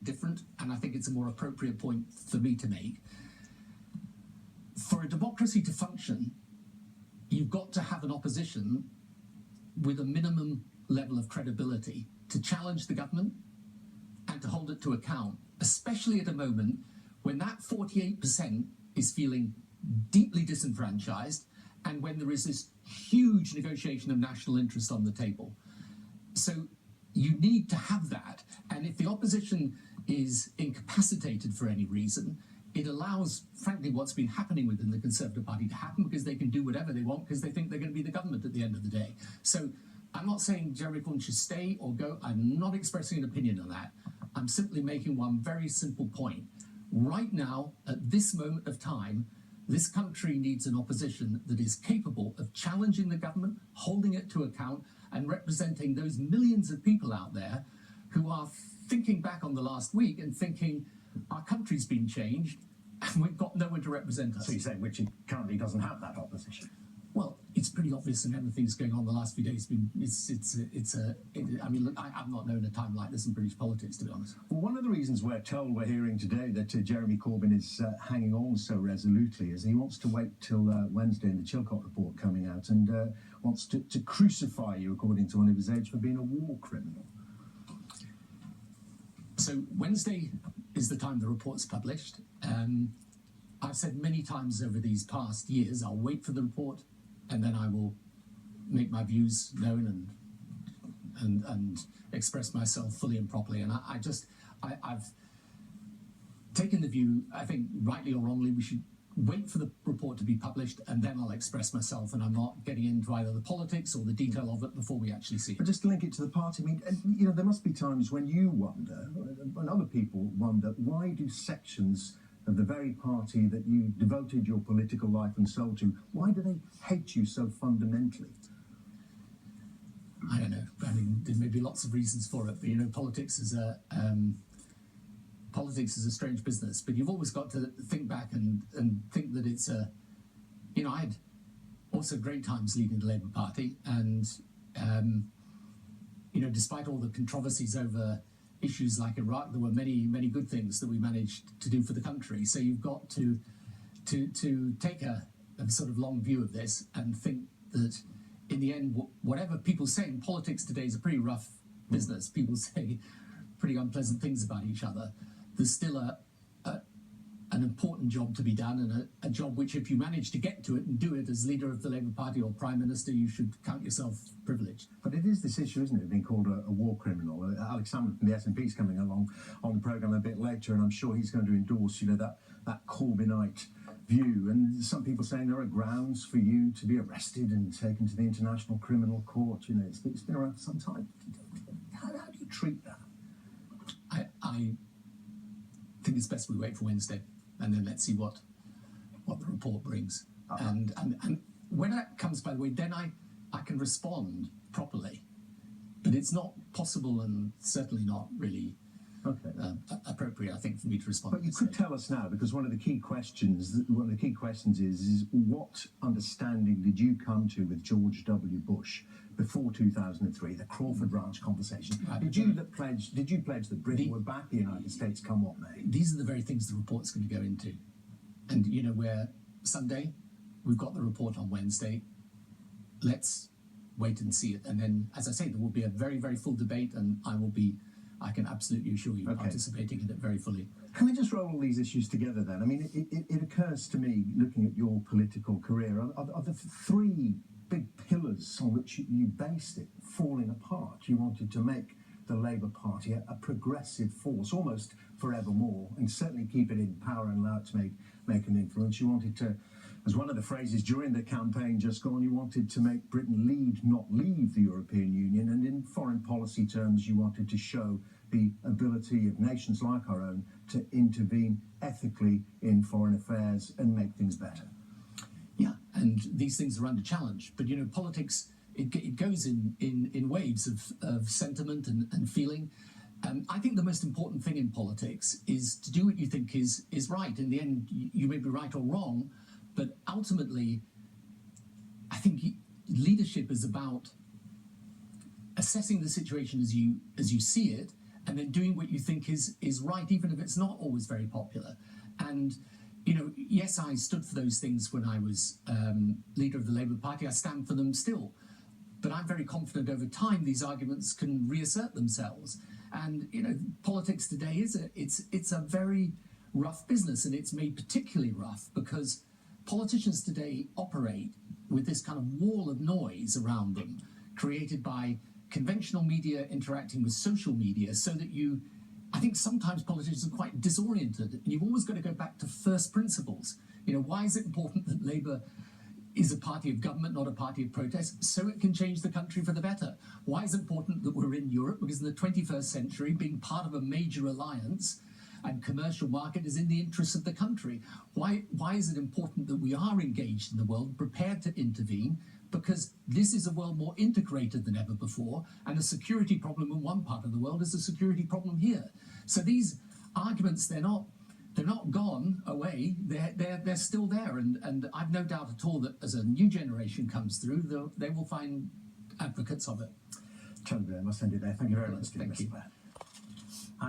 different, and I think it's a more appropriate point for me to make. For a democracy to function, you've got to have an opposition with a minimum level of credibility to challenge the government and to hold it to account, especially at a moment when that 48% is feeling deeply disenfranchised and when there is this huge negotiation of national interest on the table. So you need to have that, and if the opposition is incapacitated for any reason, it allows, frankly, what's been happening within the Conservative Party to happen, because they can do whatever they want because they think they're going to be the government at the end of the day. So I'm not saying Jeremy Corbyn should stay or go. I'm not expressing an opinion on that. I'm simply making one very simple point. Right now, at this moment of time, this country needs an opposition that is capable of challenging the government, holding it to account, and representing those millions of people out there who are thinking back on the last week and thinking, our country's been changed and we've got no one to represent us. So you're saying which it currently doesn't have that opposition? Well, it's pretty obvious, and everything's going on the last few days. I mean, look, I've not known a time like this in British politics, to be honest. Well, one of the reasons we're told, we're hearing today, that Jeremy Corbyn is hanging on so resolutely is he wants to wait till Wednesday and the Chilcot report coming out, and wants to crucify you, according to one of his aides, for being a war criminal. So Wednesday is the time the report's published. I've said many times over these past years, I'll wait for the report and then I will make my views known and express myself fully and properly. And I've taken the view, I think rightly or wrongly, we should wait for the report to be published and then I'll express myself, and I'm not getting into either the politics or the detail of it before we actually see it. But just to link it to the party, I mean, you know, there must be times when you wonder, and other people wonder, why do sections of the very party that you devoted your political life and soul to, why do they hate you so fundamentally? I don't know. I mean, there may be lots of reasons for it, but you know, politics is a strange business. But you've always got to think back and think that it's a, you know, I had also great times leading the Labour Party, and you know, despite all the controversies over issues like Iraq, there were many good things that we managed to do for the country. So you've got to take a sort of long view of this and think that in the end, whatever people say in politics today is a pretty rough business. People say pretty unpleasant things about each other. There's still an important job to be done, and a job which, if you manage to get to it and do it as leader of the Labour Party or Prime Minister, you should count yourself privileged. But it is this issue, isn't it, being called a war criminal? Alex Salmond from the SNP is coming along on the programme a bit later, and I'm sure he's going to endorse, you know, that Corbynite view. And some people saying there are grounds for you to be arrested and taken to the International Criminal Court. You know, it's been around for some time. How do you treat that? I think it's best we wait for Wednesday, and then let's see what the report brings. And when that comes, by the way, then I can respond properly. But it's not possible, and certainly not really appropriate, I think, for me to respond. But you could tell us now, because one of the key questions is what understanding did you come to with George W. Bush before 2003, the Crawford Ranch conversation? Did you pledge that Britain would back the United States come what may? These are the very things the report's going to go into. And, you know, we're Sunday, we've got the report on Wednesday. Let's wait and see it. And then, as I say, there will be a very, very full debate, and I can absolutely assure you, participating in it very fully. Can we just roll all these issues together then? I mean, it occurs to me, looking at your political career, are the three big pillars on which you based it falling apart? You wanted to make the Labour Party a progressive force, almost forevermore, and certainly keep it in power and allow it to make an influence. You wanted to, as one of the phrases during the campaign just gone, you wanted to make Britain lead, not leave the European Union, and in foreign policy terms, you wanted to show the ability of nations like our own to intervene ethically in foreign affairs and make things better. Yeah, and these things are under challenge. But, you know, politics, it goes in waves of sentiment and feeling. I think the most important thing in politics is to do what you think is right. In the end, you may be right or wrong, but ultimately, I think leadership is about assessing the situation as you see it, and then doing what you think is right, even if it's not always very popular. And yes, I stood for those things when I was leader of the Labour Party. I stand for them still. But I'm very confident over time these arguments can reassert themselves. And politics today it's a very rough business, and it's made particularly rough because politicians today operate with this kind of wall of noise around them, created by conventional media interacting with social media, so that I think sometimes politicians are quite disoriented, and you've always got to go back to first principles. Why is it important that Labour is a party of government, not a party of protest, so it can change the country for the better? Why is it important that we're in Europe? Because in the 21st century, being part of a major alliance and commercial market is in the interests of the country. Why is it important that we are engaged in the world, prepared to intervene? Because this is a world more integrated than ever before, and a security problem in one part of the world is a security problem here. So these arguments, they're not gone away. They're still there, and I've no doubt at all that as a new generation comes through, they will find advocates of it. Chandler, I must end it there. Thank you very much. Thank you.